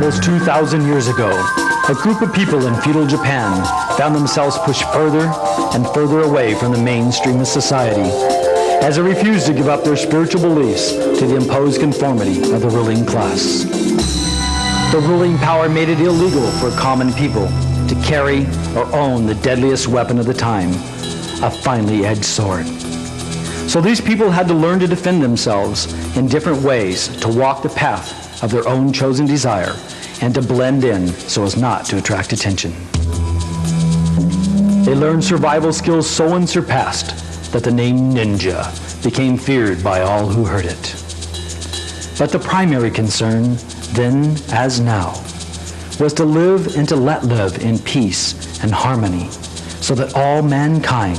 Almost 2,000 years ago, a group of people in feudal Japan found themselves pushed further and further away from the mainstream of society as they refused to give up their spiritual beliefs to the imposed conformity of the ruling class. The ruling power made it illegal for common people to carry or own the deadliest weapon of the time, a finely edged sword. So these people had to learn to defend themselves in different ways, to walk the path of their own chosen desire, and to blend in so as not to attract attention. They learned survival skills so unsurpassed that the name ninja became feared by all who heard it. But the primary concern, then as now, was to live and to let live in peace and harmony so that all mankind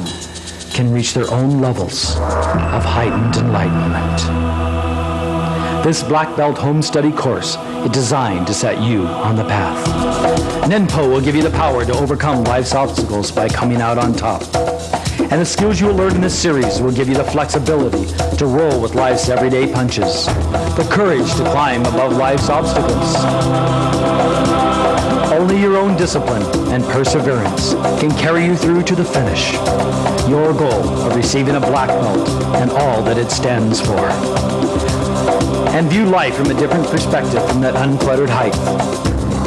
can reach their own levels of heightened enlightenment. This black belt home study course is designed to set you on the path. Nenpo will give you the power to overcome life's obstacles by coming out on top. And the skills you will learn in this series will give you the flexibility to roll with life's everyday punches, the courage to climb above life's obstacles. Only your own discipline and perseverance can carry you through to the finish. Your goal of receiving a black belt and all that it stands for. And view life from a different perspective from that uncluttered height.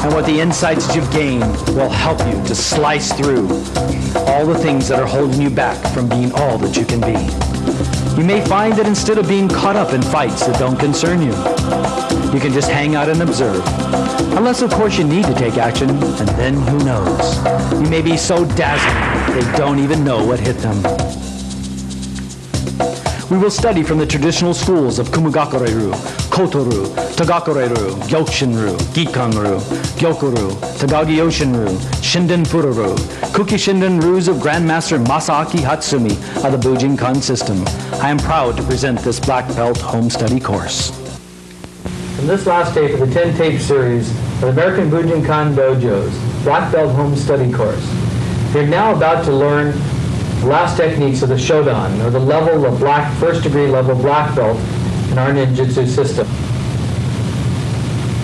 And what the insights that you've gained will help you to slice through all the things that are holding you back from being all that you can be. You may find that instead of being caught up in fights that don't concern you, you can just hang out and observe. Unless, of course, you need to take action, and then who knows? You may be so dazzling they don't even know what hit them. We will study from the traditional schools of Kumagakureru, Kotoru, Tagakureru, Gyokushinru, Gikanru, Gyokuru, Tagagi-yoshinru, Shinden Fururu, Kuki Shinden Rus of Grandmaster Masaaki Hatatsumi of the Budzinkan system. I am proud to present this black belt home study course. In this last tape of the 10-tape series of the American Budzinkan Dojo's black belt home study course, you're now about to learn the last techniques of the SHODAN, or the level of first degree level black belt in our Ninjutsu system.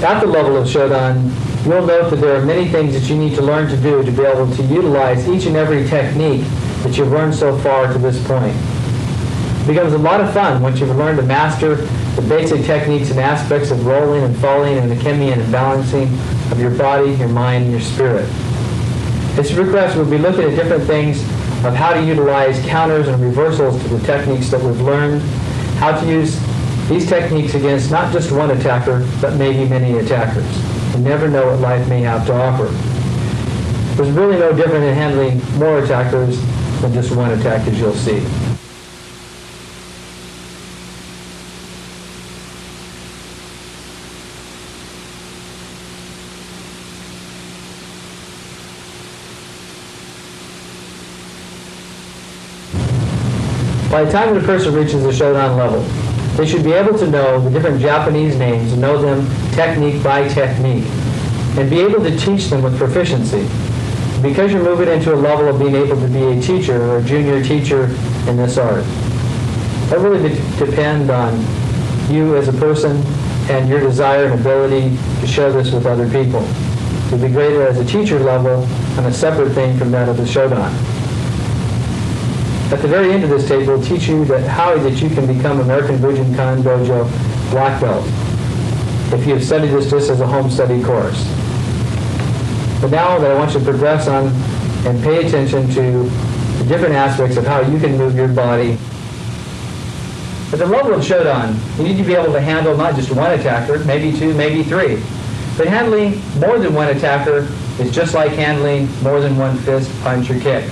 At the level of SHODAN, you'll note that there are many things that you need to learn to do to be able to utilize each and every technique that you've learned so far to this point. It becomes a lot of fun once you've learned to master the basic techniques and aspects of rolling and falling and the kemi and balancing of your body, your mind, and your spirit. This request, we'll be looking at different things of how to utilize counters and reversals to the techniques that we've learned, how to use these techniques against not just one attacker, but maybe many attackers. You never know what life may have to offer. There's really no different in handling more attackers than just one attack, as you'll see. By the time the person reaches the SHODAN level, they should be able to know the different Japanese names and know them technique by technique, and be able to teach them with proficiency. Because you're moving into a level of being able to be a teacher or a junior teacher in this art, that really depends on you as a person and your desire and ability to share this with other people. You'll be greater as a teacher level on a separate thing from that of the SHODAN. At the very end of this tape, we'll teach you how that you can become American Budzinkan Dojo black belt if you have studied this just as a home study course. But now that I want you to progress on and pay attention to the different aspects of how you can move your body. At the level of SHODAN, you need to be able to handle not just one attacker, maybe two, maybe three. But handling more than one attacker is just like handling more than one fist, punch, or kick.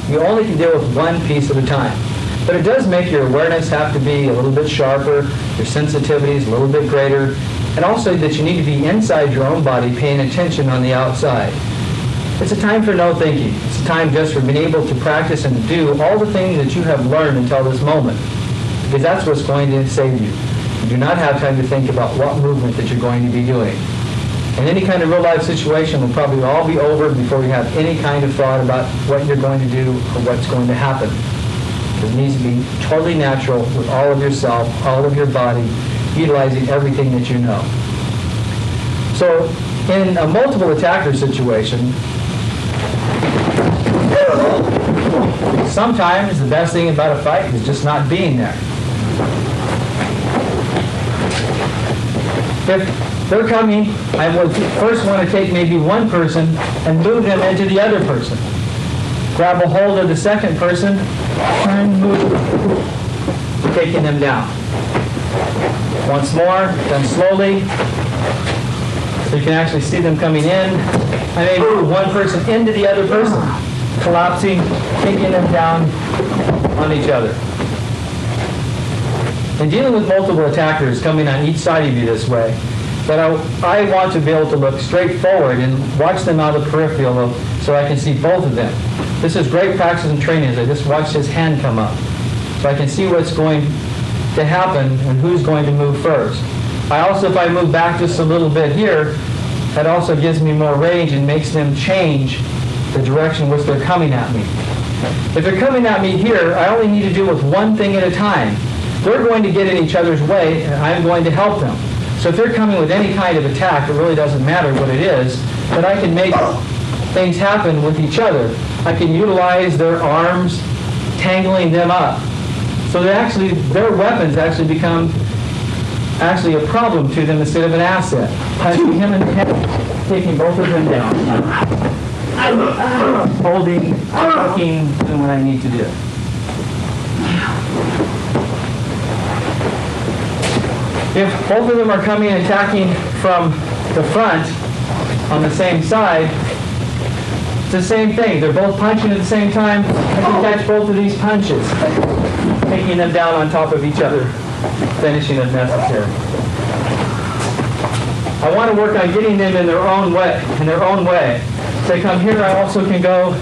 You only can deal with one piece at a time. But it does make your awareness have to be a little bit sharper, your sensitivity is a little bit greater, and also that you need to be inside your own body paying attention on the outside. It's a time for no thinking. It's a time just for being able to practice and do all the things that you have learned until this moment. Because that's what's going to save you. You do not have time to think about what movement that you're going to be doing. And any kind of real-life situation will probably all be over before you have any kind of thought about what you're going to do or what's going to happen. It needs to be totally natural with all of yourself, all of your body, utilizing everything that you know. So In a multiple attacker situation, sometimes the best thing about a fight is just not being there. If they're coming, I would first want to take maybe one person and move them into the other person. Grab a hold of the second person and move, taking them down. Once more, done slowly. So you can actually see them coming in. I may move one person into the other person, collapsing, taking them down on each other. In dealing with multiple attackers coming on each side of you this way, that I want to be able to look straight forward and watch them out of the peripheral so I can see both of them. This is great practice and training as I just watched his hand come up. So I can see what's going to happen and who's going to move first. I also, if I move back just a little bit here, that also gives me more range and makes them change the direction which they're coming at me. If they're coming at me here, I only need to deal with one thing at a time. They're going to get in each other's way, and I'm going to help them. So if they're coming with any kind of attack, it really doesn't matter what it is, but I can make things happen with each other. I can utilize their arms, tangling them up. So their weapons actually become a problem to them instead of an asset. Punching him in the head, taking both of them down. Holding, tucking, doing what I need to do. If both of them are coming and attacking from the front on the same side, it's the same thing. They're both punching at the same time. I can catch both of these punches, taking them down on top of each other, finishing if necessary. I want to work on getting them in their own way. If they come here, I also can go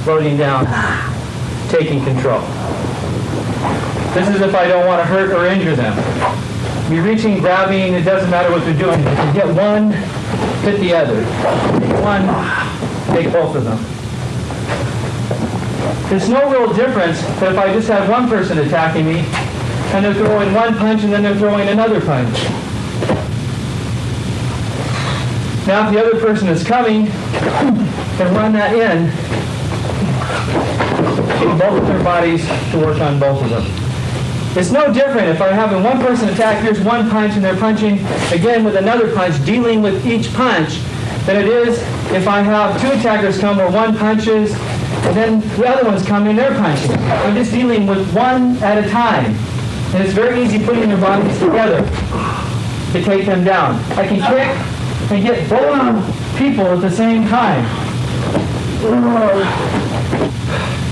floating down, taking control. This is if I don't want to hurt or injure them. Be reaching, grabbing, it doesn't matter what they're doing. If you get one, hit the other. Take one, take both of them. There's no real difference that if I just have one person attacking me and they're throwing one punch and then they're throwing another punch. Now if the other person is coming, then run that in. Get both of their bodies to work on both of them. It's no different if I'm having one person attack, here's one punch and they're punching again with another punch, dealing with each punch, than it is if I have two attackers come where one punches and then the other one's coming, they're punching. I'm just dealing with one at a time. And it's very easy putting their bodies together to take them down. I can kick and get both people at the same time.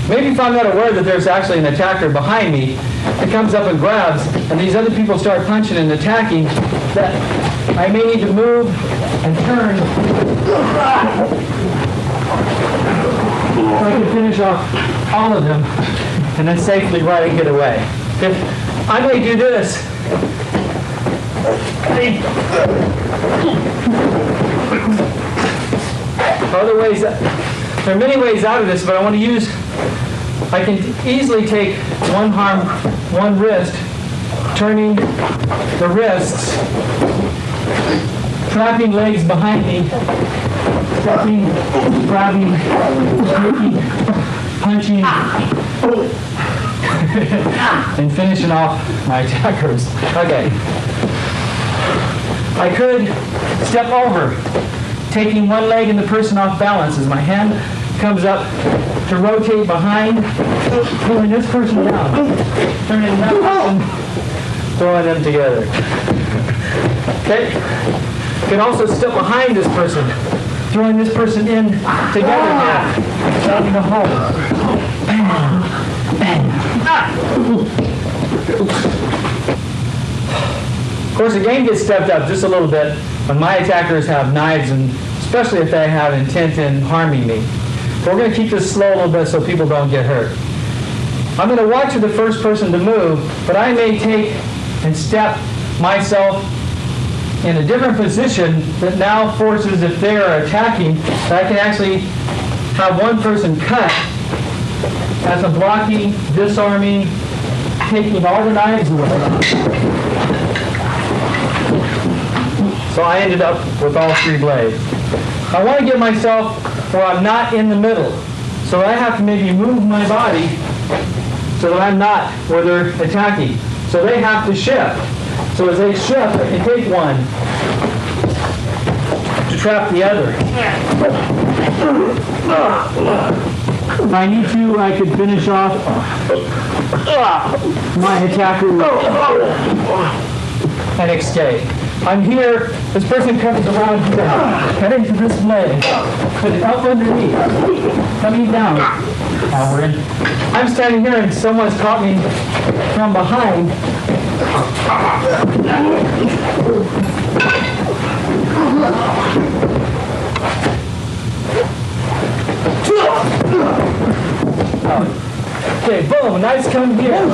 Maybe if I'm not aware that there's actually an attacker behind me that comes up and grabs, and these other people start punching and attacking, that I may need to move and turn so I can finish off all of them and then safely run and get away. If I may do this, other ways, there are many ways out of this, but I want to use, I can easily take one arm, one wrist, turning the wrists, trapping legs behind me, stepping, grabbing, kicking, punching, and finishing off my attackers. Okay. I could step over, taking one leg and the person off balance as my hand comes up to rotate behind, pulling this person down, turning that person, throwing them together. Okay? You can also step behind this person, throwing this person in together now, starting to hold. Bam, bam. Of course, the game gets stepped up just a little bit when my attackers have knives, and especially if they have intent in harming me. But we're going to keep this slow a little bit so people don't get hurt. I'm going to watch for the first person to move, but I may take and step myself in a different position that now forces, if they are attacking, that I can actually have one person cut as I'm blocking, disarming, taking all the knives away. So I ended up with all 3 blades. I want to get myself where I'm not in the middle. So I have to maybe move my body so that I'm not where they're attacking. So they have to shift. So as they shift, I can take one to trap the other. If I need to, I could finish off my attacker and escape. I'm here, this person comes around here, heading to this blade, put it up underneath, coming down. Now we're in. I'm standing here and someone's caught me from behind. Okay, boom, nice come here.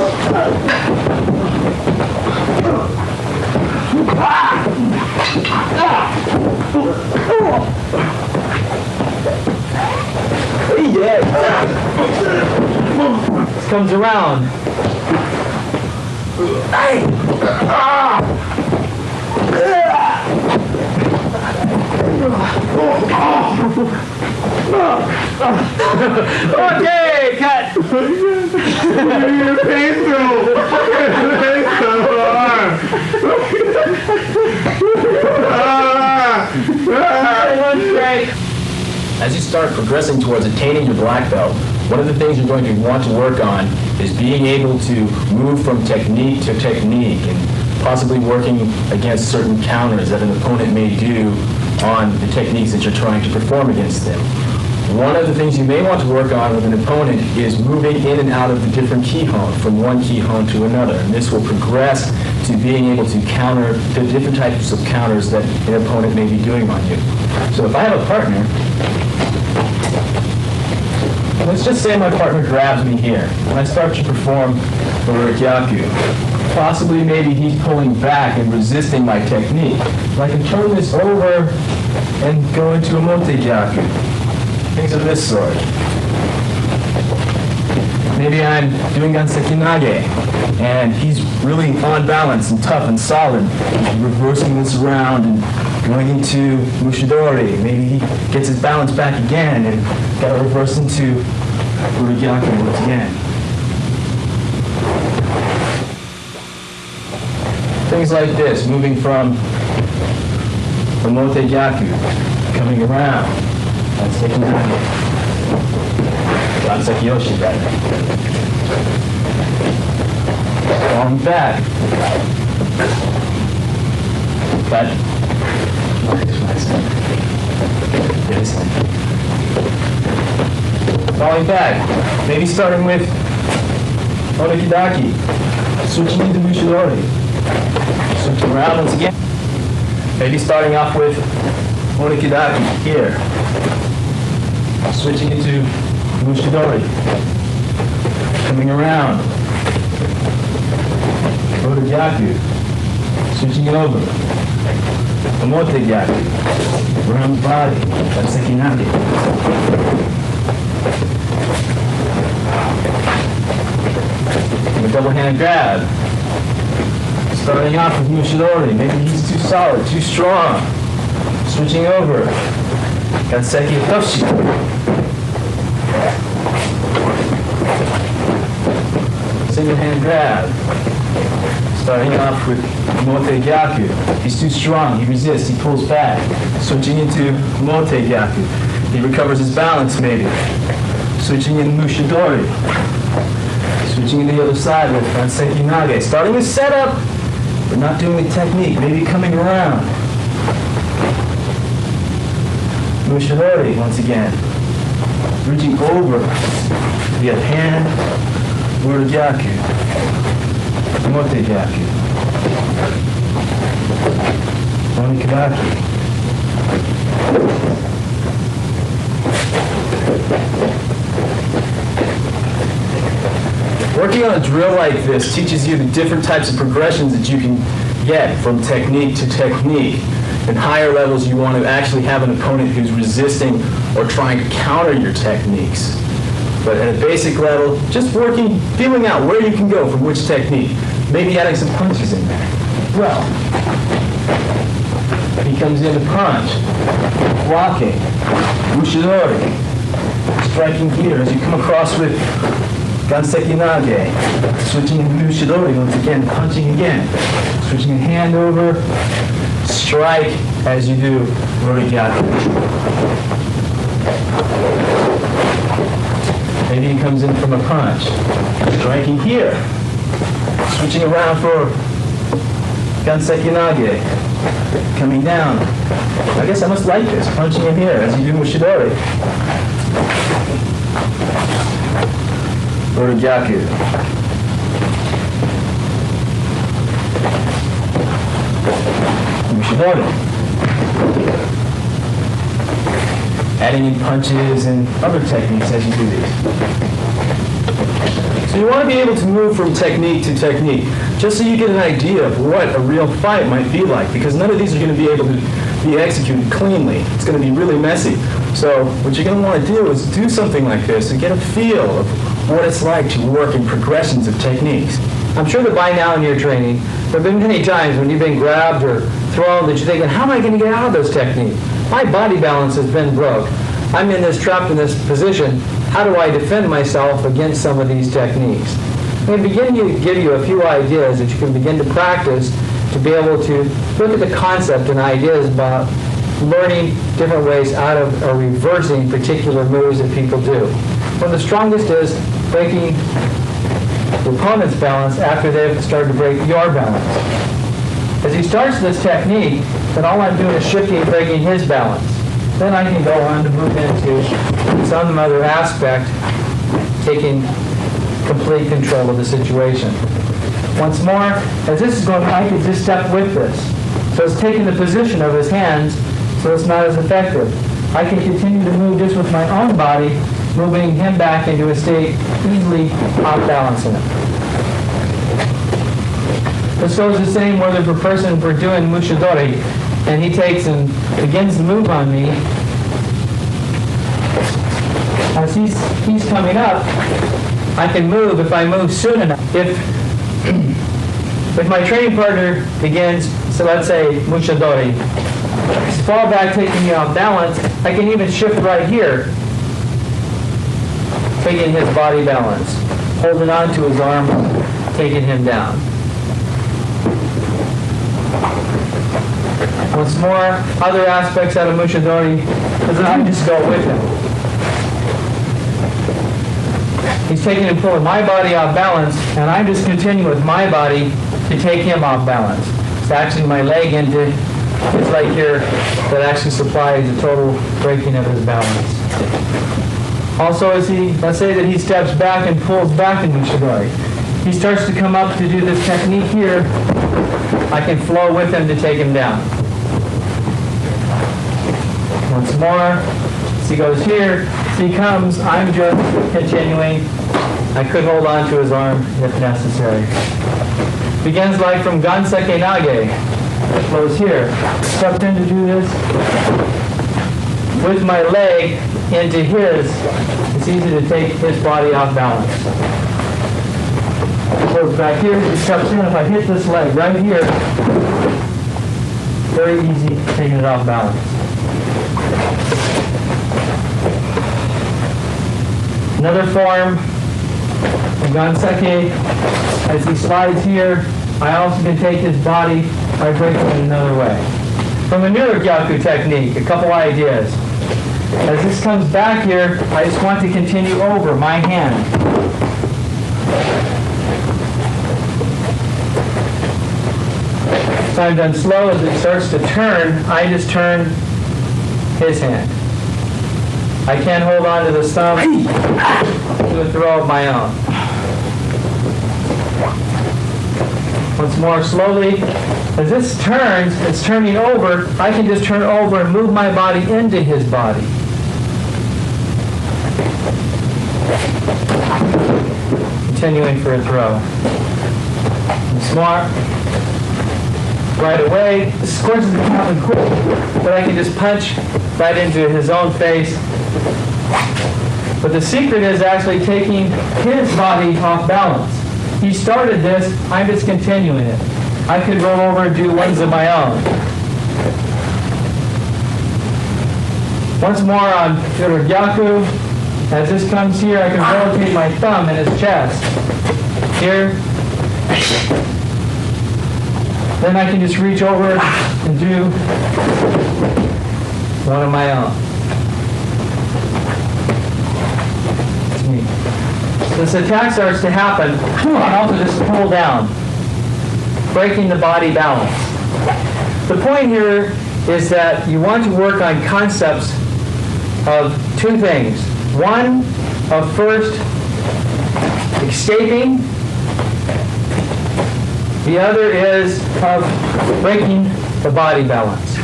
This comes around. Okay, cut. As you start progressing towards attaining your black belt, one of the things you're going to want to work on is being able to move from technique to technique and possibly working against certain counters that an opponent may do on the techniques that you're trying to perform against them. One of the things you may want to work on with an opponent is moving in and out of the different kihon, from one kihon to another. And this will progress to being able to counter the different types of counters that an opponent may be doing on you. So if I have a partner, let's just say my partner grabs me here, and I start to perform the Rikyaku. Possibly maybe he's pulling back and resisting my technique. I can turn this over and go into a Motegyaku. Things of this sort. Maybe I'm doing Ganseki Nage, and he's really on balance and tough and solid. He's reversing this around and going into Mushidori. Maybe he gets his balance back again and got to reverse into Urigyaku once again. Things like this, moving from the Motegyaku, coming around. Ganseki Nage. Ganseki Yoshi rather. Falling back. But falling back. Maybe starting with Onokidaki. Switching into Mushidori. Switching around once again. Maybe starting off with Onokidaki here. Switching into Mushidori. Coming around. Otogyaku. Switching it over. Omotegyaku. Around the body. Ganseki Nage. A double hand grab. Starting off with Mushidori. Maybe he's too solid, too strong. Switching over. Ganseki Toshi. Single hand grab. Starting off with Motegyaku. He's too strong, he resists, he pulls back. Switching into Motegyaku. He recovers his balance maybe. Switching into Mushidori. Switching to the other side with Ganseki Nage. Starting the setup, but not doing the technique. Maybe coming around. Mushidori once again. Reaching over the other hand. Urigyaku. Motegyaku. Onikidaki. Working on a drill like this teaches you the different types of progressions that you can get from technique to technique. In higher levels, you want to actually have an opponent who's resisting or trying to counter your techniques. But at a basic level, just working, feeling out where you can go from which technique. Maybe adding some punches in there. Well, he He comes in to punch, blocking, mushidori, striking here as you come across with ganseki nage, switching into mushidori once again, punching again, switching a hand over, strike as you do rorigyaku. Maybe he comes in from a punch, striking here, switching around for ganseki nage, coming down. I guess I must like this, punching in here as you do mushidori. Rorigyaku. Mushidori. Adding in punches and other techniques as you do these. So you want to be able to move from technique to technique, just so you get an idea of what a real fight might be like, because none of these are going to be able to be executed cleanly. It's going to be really messy. So what you're going to want to do is do something like this and get a feel of what it's like to work in progressions of techniques. I'm sure that by now in your training, there have been many times when you've been grabbed or thrown that you're thinking, how am I going to get out of this technique? My body balance has been broke. I'm in this trapped in this position. How do I defend myself against some of these techniques? I'm going to begin to give you a few ideas that you can begin to practice to be able to look at the concept and ideas about learning different ways out of or reversing particular moves that people do. One of the strongest is breaking the opponent's balance after they've started to break your balance. As he starts this technique, then all I'm doing is shifting and breaking his balance. Then I can go on to move into some other aspect, taking complete control of the situation. Once more, as this is going, I can just step with this. So it's taking the position of his hands, so it's not as effective. I can continue to move just with my own body, moving him back into a state easily off-balancing him. This goes the same whether if a person we're doing mushidori, and he takes and begins to move on me. As he's coming up, I can move if I move soon enough. If my training partner begins, so let's say mushidori, fall back taking me off balance, I can even shift right here, taking his body balance, holding on to his arm, taking him down. Once more, other aspects out of mushidori, because then I just go with him. He's taking and pulling my body off balance, and I'm just continuing with my body to take him off balance. It's actually my leg into his leg here that actually supplies the total breaking of his balance. Also, as let's say that he steps back and pulls back in mushidori. He starts to come up to do this technique here. I can flow with him to take him down. Once more, as he goes here, as he comes, I'm just continuing. I could hold on to his arm if necessary. Begins like from ganseki nage. Flows here. Stepped in to do this with my leg into his. It's easy to take his body off balance. Flows back here. He steps in. If I hit this leg right here, very easy taking it off balance. Another form of ganseki, as he slides here, I also can take his body by breaking it another way. From the rorigyaku technique, a couple ideas. As this comes back here, I just want to continue over my hand. So I'm done slow. As it starts to turn, I just turn his hand. I can't hold on to the thumb to a throw of my own. Once more slowly. As this turns, it's turning over. I can just turn over and move my body into his body. Continuing for a throw. Once more. Right away. This of course is kind of cool, but I can just punch right into his own face. But the secret is actually taking his body off balance. He started this, I'm just continuing it. I could roll over and do ones of my own. Once more on Urugyaku. As this comes here, I can rotate my thumb in his chest. Here. Then I can just reach over and do one of my own. It's me. This attack starts to happen, and also just pull down, breaking the body balance. The point here is that you want to work on concepts of two things. One, of first escaping. The other is of breaking the body balance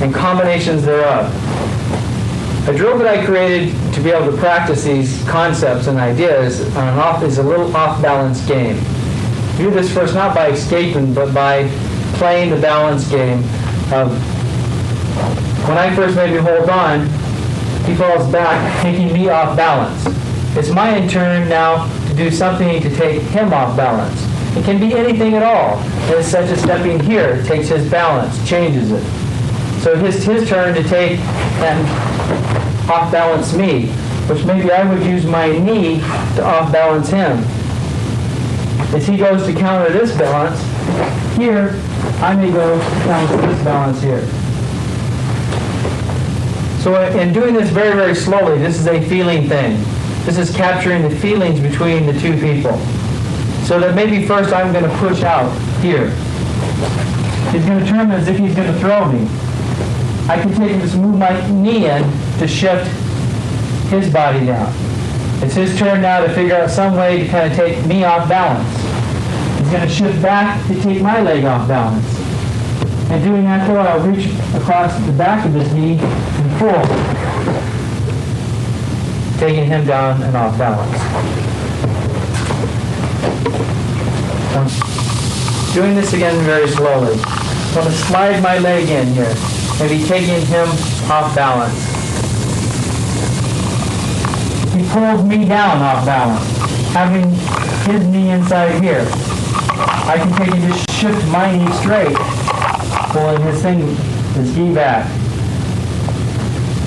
and combinations thereof. A drill that I created to be able to practice these concepts and ideas is a little off-balance game. Do this first not by escaping, but by playing the balance game of when I first maybe hold on, he falls back, taking me off balance. It's my turn now to do something to take him off balance. It can be anything at all. As such as stepping here takes his balance, changes it. So it's his turn to take and off balance me, which maybe I would use my knee to off balance him. As he goes to counter this balance, here I may go to counter this balance here. So in doing this very, very slowly, this is a feeling thing. This is capturing the feelings between the two people. So that maybe first I'm going to push out here. He's going to turn as if he's going to throw me. I can take and just move my knee in to shift his body down. It's his turn now to figure out some way to kind of take me off balance. He's going to shift back to take my leg off balance. And doing that though, I'll reach across the back of his knee and pull, taking him down and off balance. I'm doing this again very slowly. I'm going to slide my leg in here, maybe taking him off balance. He pulls me down off balance, having his knee inside here. I can take and just shift my knee straight, pulling his thing, his gi back.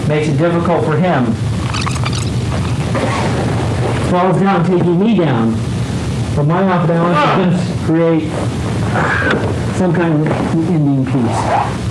Makes it difficult for him. Falls down, taking me down. But my off balance is going to create some kind of ending piece.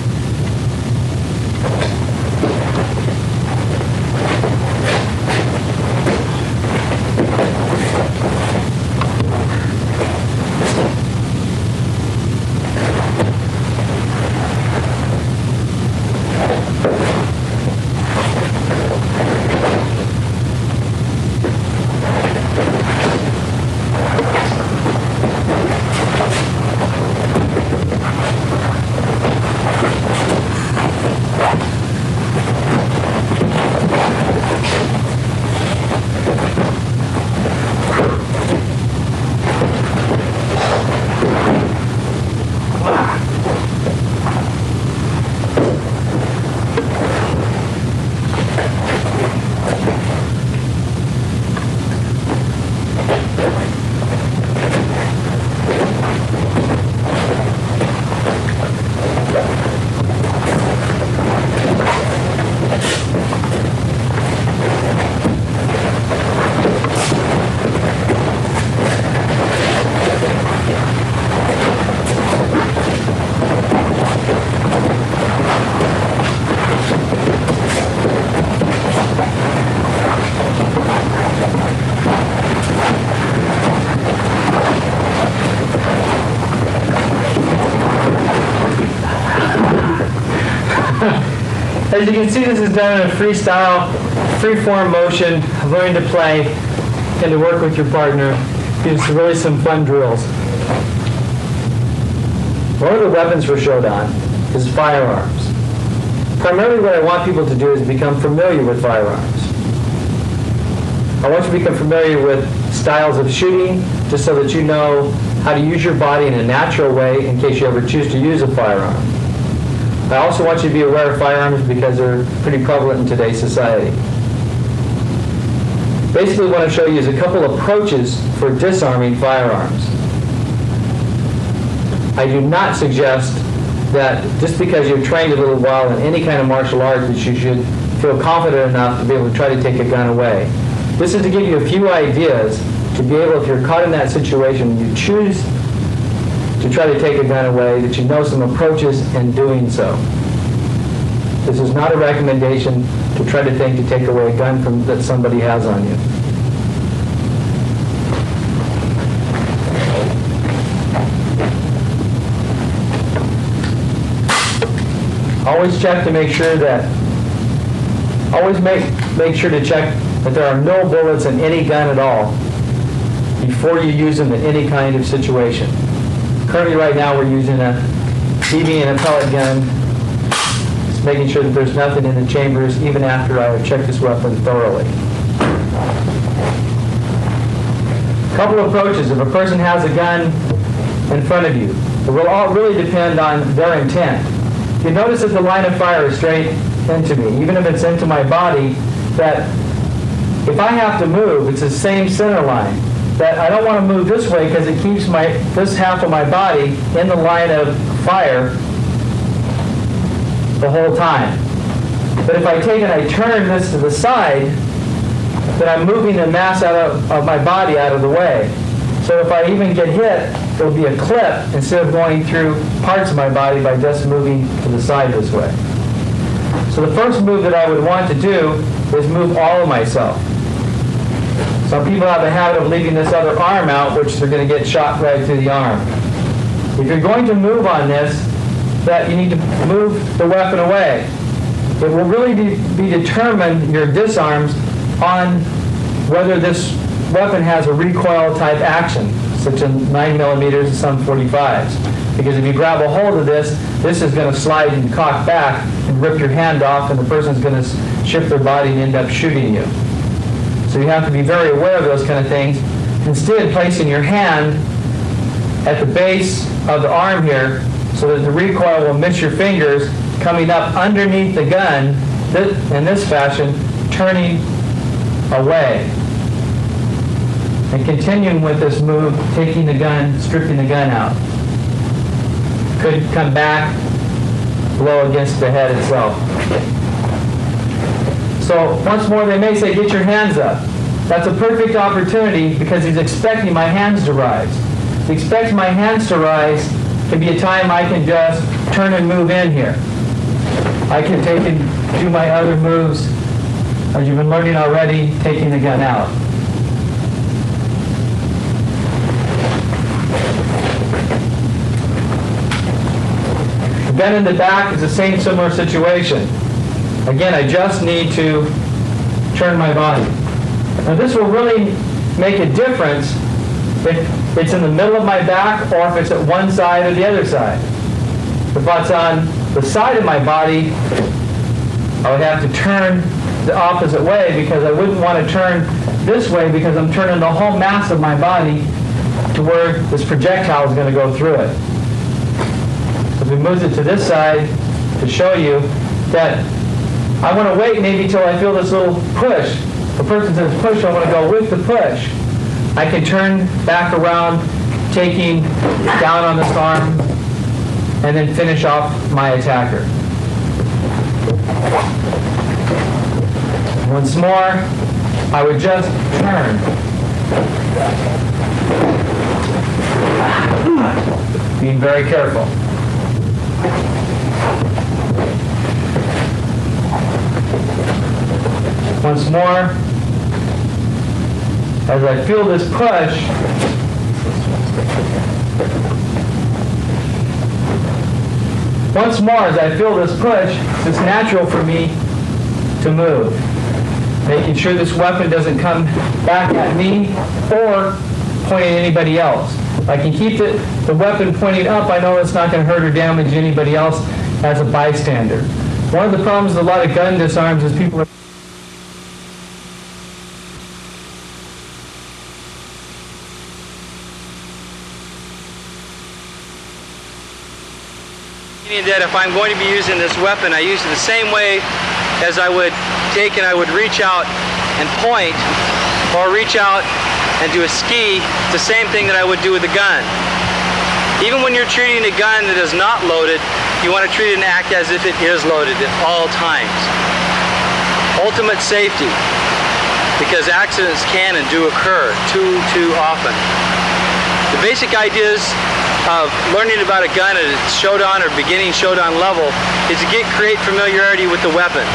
As you can see, this is done in a freestyle, free-form motion, learning to play and to work with your partner. Gives really some fun drills. One of the weapons for Shodan is firearms. Primarily what I want people to do is become familiar with firearms. I want you to become familiar with styles of shooting, just so that you know how to use your body in a natural way in case you ever choose to use a firearm. I also want you to be aware of firearms because they're pretty prevalent in today's society. Basically what I show you is a couple approaches for disarming firearms. I do not suggest that just because you've trained a little while in any kind of martial art that you should feel confident enough to be able to try to take a gun away. This is to give you a few ideas to be able, if you're caught in that situation, you choose to try to take a gun away, that you know some approaches in doing so. This is not a recommendation to try to think to take away a gun from that somebody has on you. Always check to make sure that, always make sure to check that there are no bullets in any gun at all before you use them in any kind of situation. Currently right now we're using a BB and a pellet gun, just making sure that there's nothing in the chambers even after I have checked this weapon thoroughly. A couple of approaches. If a person has a gun in front of you, it will all really depend on their intent. If you notice that the line of fire is straight into me, even if it's into my body, that if I have to move, it's the same center line. That I don't want to move this way because it keeps this half of my body in the line of fire the whole time. But if I take and I turn this to the side, then I'm moving the mass out of my body out of the way. So if I even get hit, it'll be a clip instead of going through parts of my body by just moving to the side this way. So the first move that I would want to do is move all of myself. Some people have a habit of leaving this other arm out, which they're going to get shot right through the arm. If you're going to move on this, that you need to move the weapon away. It will really be determined, your disarms, on whether this weapon has a recoil type action, such as 9mm and some 45s. Because if you grab a hold of this, this is going to slide and cock back and rip your hand off, and the person's going to shift their body and end up shooting you. So you have to be very aware of those kind of things. Instead, placing your hand at the base of the arm here so that the recoil will miss your fingers, coming up underneath the gun in this fashion, turning away. And continuing with this move, taking the gun, stripping the gun out. Could come back, blow against the head itself. So once more, they may say, get your hands up. That's a perfect opportunity because he's expecting my hands to rise. He expects my hands to rise can be a time I can just turn and move in here. I can take and do my other moves, as you've been learning already, taking the gun out. The gun in the back is the same similar situation. Again, I just need to turn my body. Now this will really make a difference if it's in the middle of my back or if it's at one side or the other side. If it's on the side of my body, I would have to turn the opposite way because I wouldn't want to turn this way because I'm turning the whole mass of my body to where this projectile is going to go through it. So if we move it to this side to show you that I want to wait maybe till I feel this little push. The person says push, I want to go with the push. I can turn back around, taking down on this arm, and then finish off my attacker. Once more, I would just turn. Being very careful. Once more, as I feel this push, once more, as I feel this push, it's natural for me to move. Making sure this weapon doesn't come back at me or point at anybody else. If I can keep the weapon pointing up, I know it's not going to hurt or damage anybody else as a bystander. One of the problems with a lot of gun disarms is people are that if I'm going to be using this weapon, I use it the same way as I would take and I would reach out and point, or reach out and do a ski. It's the same thing that I would do with a gun. Even when you're treating a gun that is not loaded, you want to treat it and act as if it is loaded at all times. Ultimate safety, because accidents can and do occur too often. The basic ideas of learning about a gun at its SHODAN or beginning SHODAN level is to create familiarity with the weapon.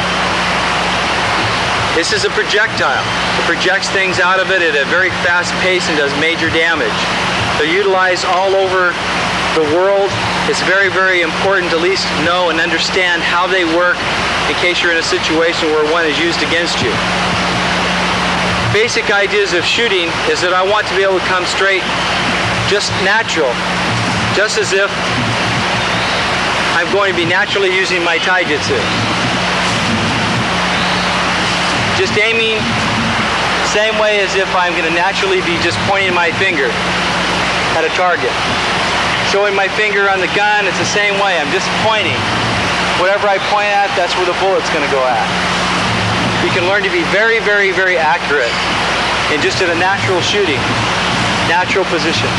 This is a projectile. It projects things out of it at a very fast pace and does major damage. They're utilized all over the world. It's very, very important to at least know and understand how they work in case you're in a situation where one is used against you. Basic ideas of shooting is that I want to be able to come straight, just natural, just as if I'm going to be naturally using my taijutsu. Just aiming same way as if I'm going to naturally be just pointing my finger at a target. Showing my finger on the gun, it's the same way. I'm just pointing. Whatever I point at, that's where the bullet's going to go at. You can learn to be very, very, very accurate in just at a natural shooting, natural position.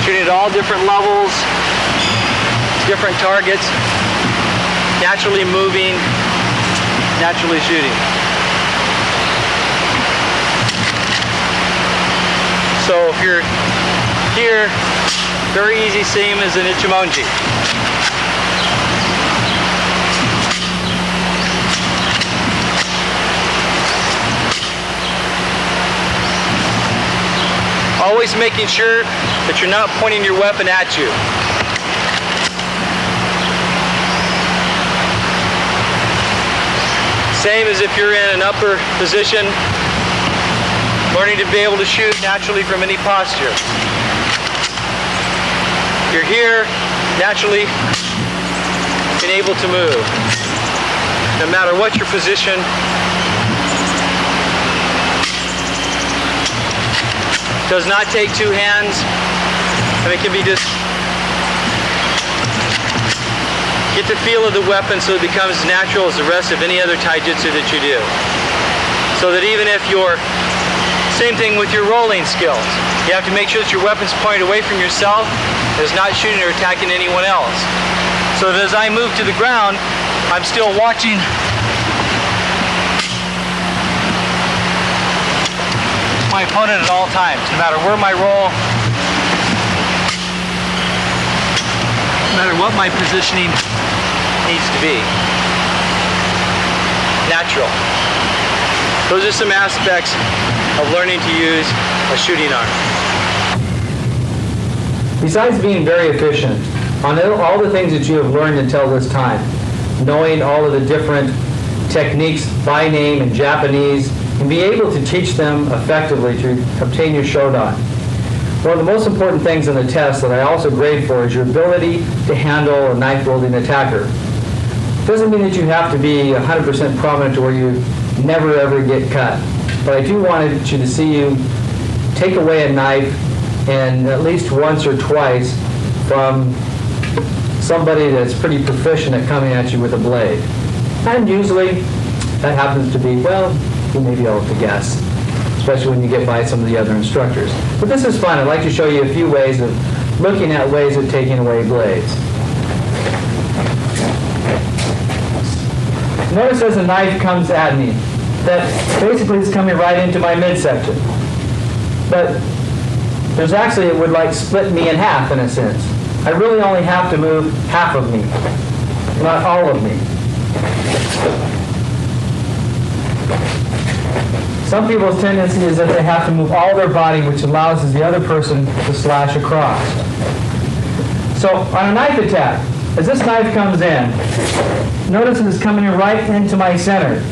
Shooting at all different levels, different targets, naturally moving, naturally shooting. So if you're here, very easy, same as an ichimonji. Always making sure that you're not pointing your weapon at you. Same as if you're in an upper position, learning to be able to shoot naturally from any posture. You're here, naturally being able to move. No matter what your position, does not take two hands, and it can be just get the feel of the weapon so it becomes as natural as the rest of any other taijutsu that you do. So that even if you're, same thing with your rolling skills, you have to make sure that your weapon's pointed away from yourself and is not shooting or attacking anyone else. So that as I move to the ground, I'm still watching my opponent at all times, no matter where my roll, no matter what my positioning needs to be. Natural. Those are some aspects of learning to use a shooting arm. Besides being very efficient on all the things that you have learned until this time, knowing all of the different techniques by name in Japanese, and be able to teach them effectively to obtain your SHODAN. One of the most important things in the test that I also grade for is your ability to handle a knife-wielding attacker. Doesn't mean that you have to be 100% prominent to where you never ever get cut. But I do want you to see you take away a knife and at least once or twice from somebody that's pretty proficient at coming at you with a blade. And usually that happens to be, well, you may be able to guess, especially when you get by some of the other instructors. But this is fun. I'd like to show you a few ways of looking at ways of taking away blades. Notice as a knife comes at me, that basically is coming right into my midsection. But there's actually, it would like split me in half in a sense. I really only have to move half of me, not all of me. Some people's tendency is that they have to move all their body, which allows the other person to slash across. So on a knife attack, as this knife comes in, notice it's coming right into my center.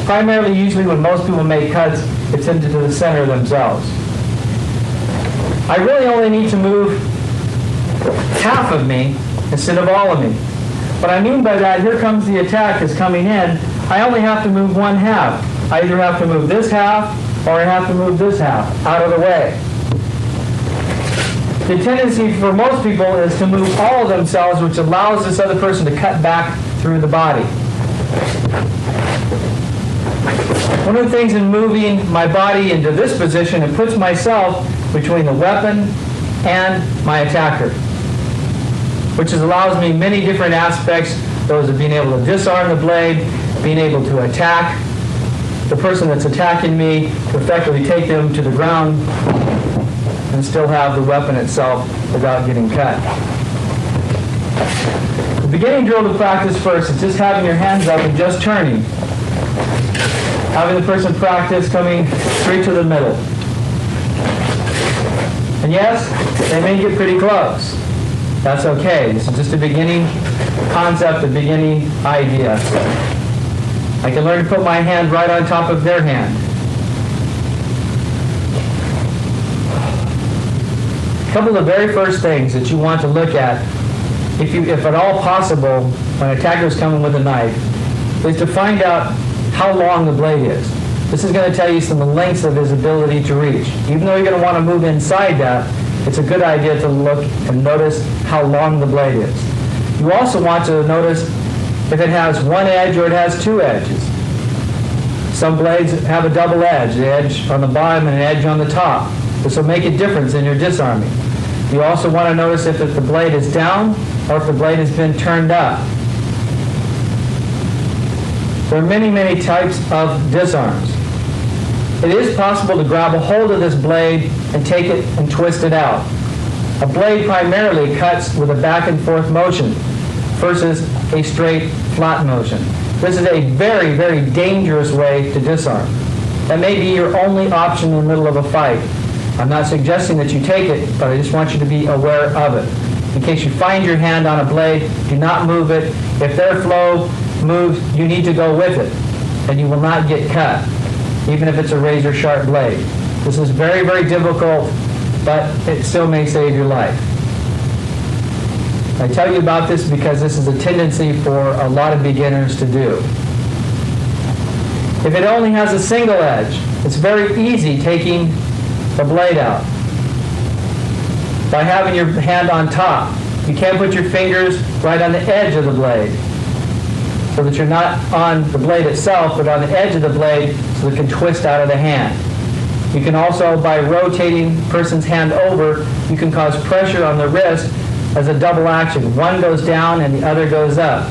Primarily, usually when most people make cuts, it's into the center themselves. I really only need to move half of me instead of all of me. What I mean by that, here comes the attack is coming in. I only have to move one half. I either have to move this half or I have to move this half out of the way. The tendency for most people is to move all of themselves, which allows this other person to cut back through the body. One of the things in moving my body into this position, it puts myself between the weapon and my attacker, which allows me many different aspects Those are being able to disarm the blade, being able to attack the person that's attacking me, to effectively take them to the ground and still have the weapon itself without getting cut. The beginning drill to practice first is just having your hands up and just turning. Having the person practice coming straight to the middle. And yes, they may get pretty close. That's okay. This is just a beginning concept, a beginning idea. I can learn to put my hand right on top of their hand. A couple of the very first things that you want to look at, if at all possible, when an attacker is coming with a knife, is to find out how long the blade is. This is going to tell you some of the lengths of his ability to reach. Even though you're going to want to move inside that, it's a good idea to look and notice how long the blade is. You also want to notice if it has one edge or it has two edges. Some blades have a double edge, the edge on the bottom and an edge on the top. This will make a difference in your disarming. You also want to notice if the blade is down or if the blade has been turned up. There are many, many types of disarms. It is possible to grab a hold of this blade and take it and twist it out. A blade primarily cuts with a back and forth motion versus a straight, flat motion. This is a very, very dangerous way to disarm. That may be your only option in the middle of a fight. I'm not suggesting that you take it, but I just want you to be aware of it. In case you find your hand on a blade, do not move it. If their flow moves, you need to go with it, and you will not get cut, even if it's a razor-sharp blade. This is very, very difficult, but it still may save your life. I tell you about this because this is a tendency for a lot of beginners to do. If it only has a single edge, it's very easy taking the blade out. By having your hand on top, you can't put your fingers right on the edge of the blade, so that you're not on the blade itself, but on the edge of the blade so it can twist out of the hand. You can also, by rotating the person's hand over, you can cause pressure on the wrist as a double action. One goes down and the other goes up.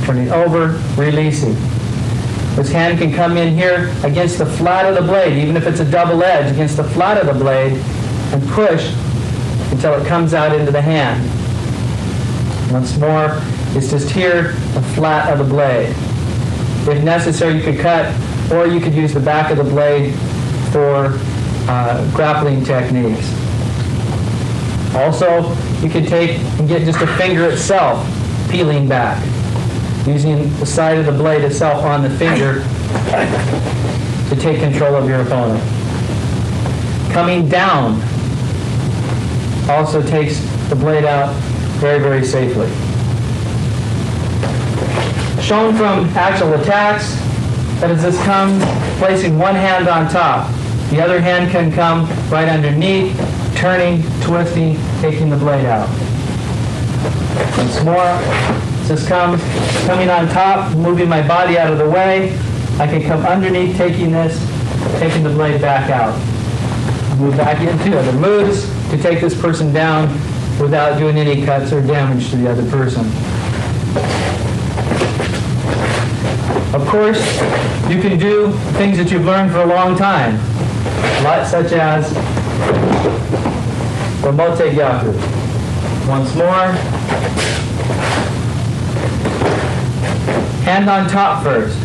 Turning over, releasing. This hand can come in here against the flat of the blade, even if it's a double edge, against the flat of the blade, and push until it comes out into the hand. Once more, it's just here, the flat of the blade. If necessary, you could cut, or you could use the back of the blade for grappling techniques. Also, you could take and get just the finger itself peeling back, using the side of the blade itself on the finger to take control of your opponent. Coming down also takes the blade out very, very safely. Shown from actual attacks, that is, this comes placing one hand on top. The other hand can come right underneath, turning, twisting, taking the blade out. Once more, this comes coming on top, moving my body out of the way. I can come underneath, taking this, taking the blade back out. Move back into other moves to take this person down without doing any cuts or damage to the other person. Of course, you can do things that you've learned for a long time, such as Remote Gyaku. Once more, hand on top first.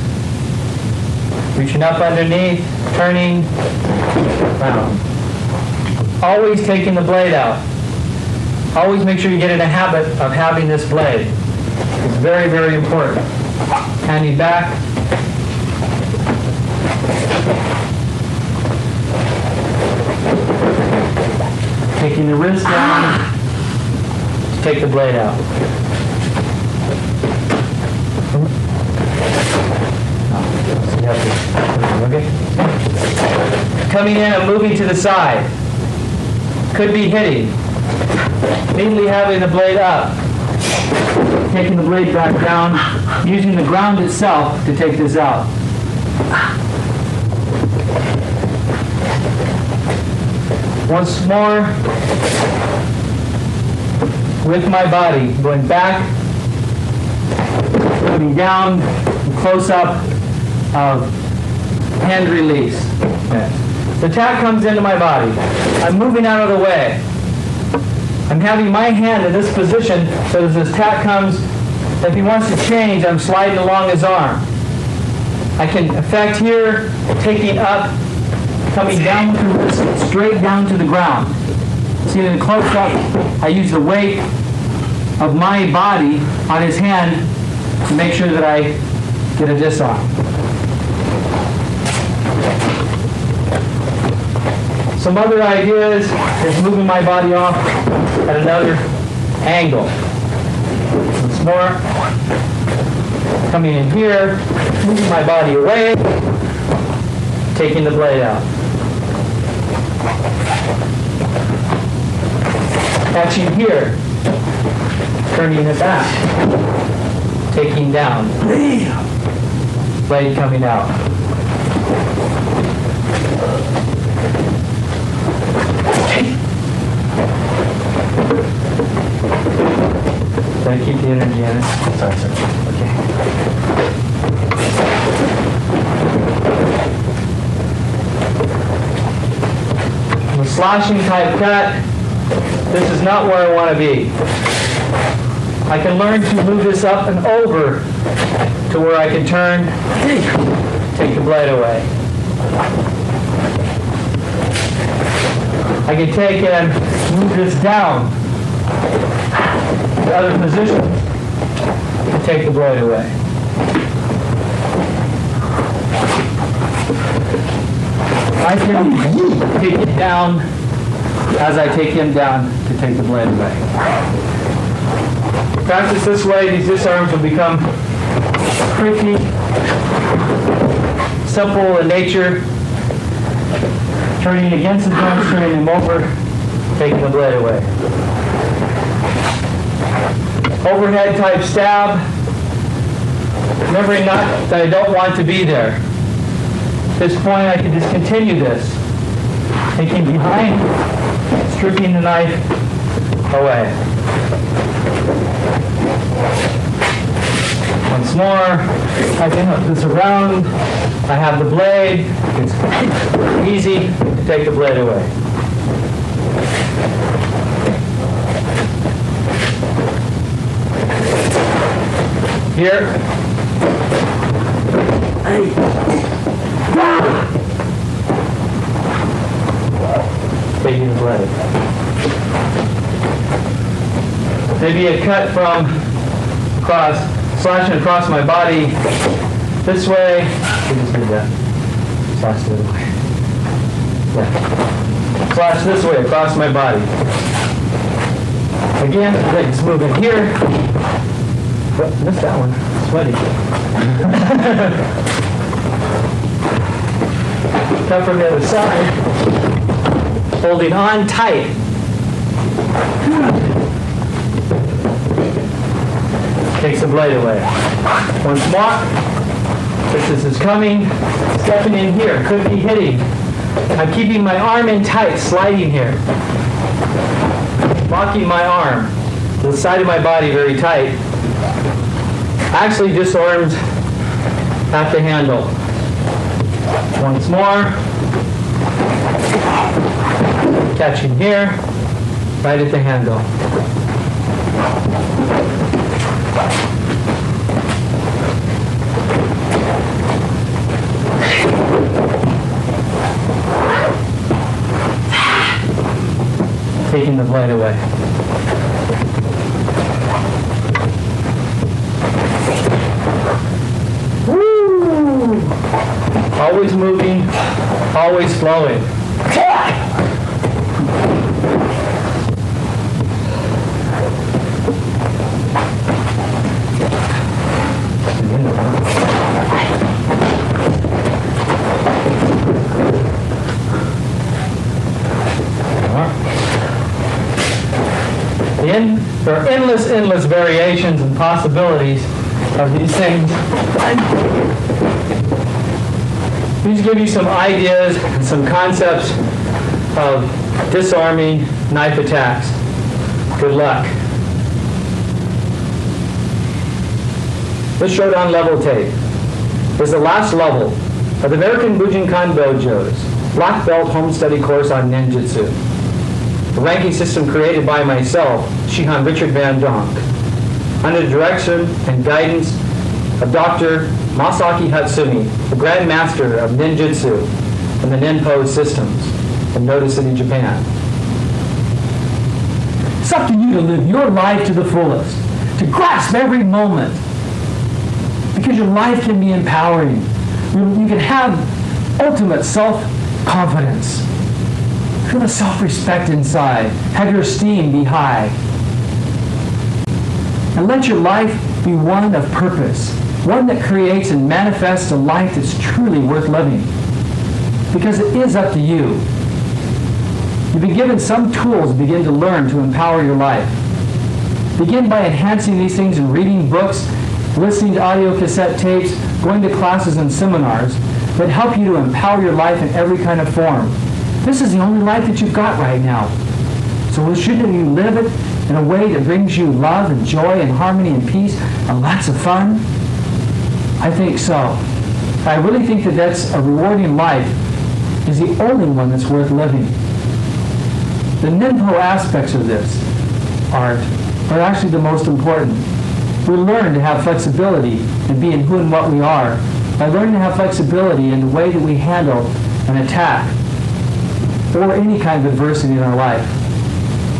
Reaching up underneath, turning, round. Always taking the blade out. Always make sure you get in a habit of having this blade. It's very, very important. Handing back. Taking the wrist down to take the blade out. Okay. Coming in and moving to the side. Could be hitting. Immediately having the blade up. Taking the blade back down, using the ground itself to take this out. Once more, with my body, going back coming down, close up of hand release. Okay. The attack comes into my body. I'm moving out of the way. I'm having my hand in this position so as this attack comes, if he wants to change, I'm sliding along his arm. I can effect here, taking up, coming down through this, straight down to the ground. See, in the close-up, I use the weight of my body on his hand to make sure that I get a disarm. Some other ideas is moving my body off at another angle. Once more, coming in here, moving my body away, taking the blade out. Catching here, turning it back, taking down, blade coming out. Did I keep the energy in it? Sorry, sir. Okay. The sloshing type cut, this is not where I want to be. I can learn to move this up and over to where I can turn, take the blade away. I can take and move this down to other positions to take the blade away. I can take it down as I take him down to take the blade away. Practice this way, these disarms will become pretty simple in nature. Turning against the drum, turning him over, taking the blade away. Overhead type stab. Remembering not that I don't want to be there. At this point, I can just continue this. Taking behind, stripping the knife away. Once more, I can hook this around. I have the blade. It's easy to take the blade away. Here. Taking the blade. Maybe a cut from across, slashing across my body this way. We just did that. Slash the other way. Yeah. Slash this way across my body. Again, it's moving here. Oh, missed that one. Sweaty. Come from the other side. Holding on tight. Takes the blade away. Once more. This is coming. Stepping in here. Could be hitting. I'm keeping my arm in tight. Sliding here. Locking my arm to the side of my body very tight. Actually disarmed at the handle. Once more. Catching here, right at the handle. Taking the blade away. Woo! Always moving, always flowing. There are endless variations and possibilities of these things. These give you some ideas and some concepts of disarming knife attacks. Good luck. This SHODAN level tape is the last level of the American Budzinkan Dojo's Black Belt Home Study course on Ninjutsu, the ranking system created by myself, Shихан Ричард van Donk, under the direction and guidance of Dr. Masaaki Hatsumi, the Grand Master of Ninjutsu and the Ninpo systems in Noda City, Japan. It's up to you to live your life to the fullest, to grasp every moment, because your life can be empowering. You can have ultimate self-confidence, feel the self-respect inside, have your esteem be high, and let your life be one of purpose, one that creates and manifests a life that's truly worth living, because it is up to you. You've been given some tools to begin to learn to empower your life. Begin by enhancing these things and reading books, listening to audio cassette tapes, going to classes and seminars that help you to empower your life in every kind of form. This is the only life that you've got right now. So shouldn't you live it in a way that brings you love and joy and harmony and peace and lots of fun? I think so. I really think that that's a rewarding life is the only one that's worth living. The Ninpo aspects of this art are actually the most important. We learn to have flexibility and be in who and what we are by learning to have flexibility in the way that we handle an attack or any kind of adversity in our life.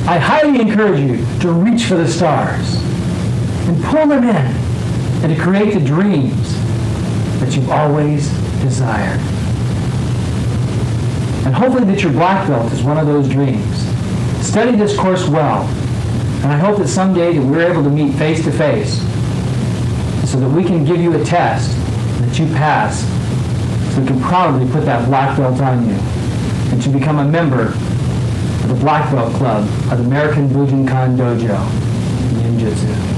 I highly encourage you to reach for the stars and pull them in and to create the dreams that you've always desired. And hopefully that your black belt is one of those dreams. Study this course well, and I hope that someday that we're able to meet face to face so that we can give you a test that you pass so we can proudly put that black belt on you and to become a member of the Black Belt Club of the American Budzinkan Dojo, Ninjutsu.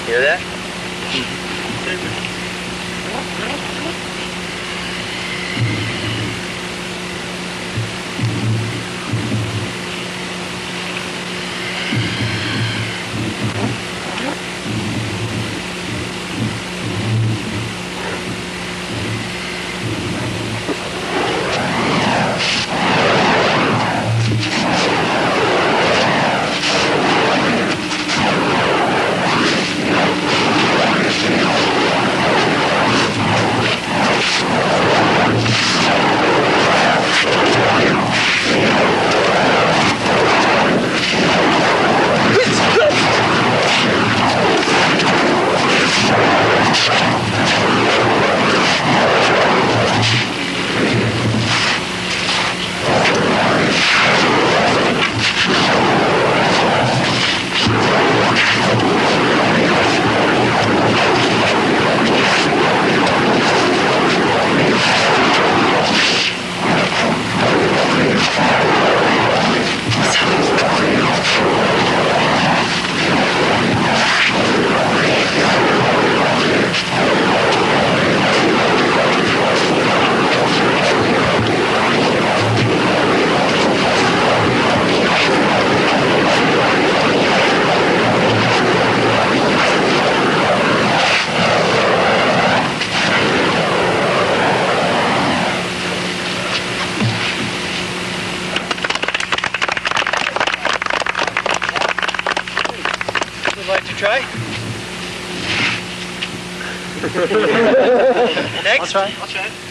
Hear that? Try? Next? I'll try.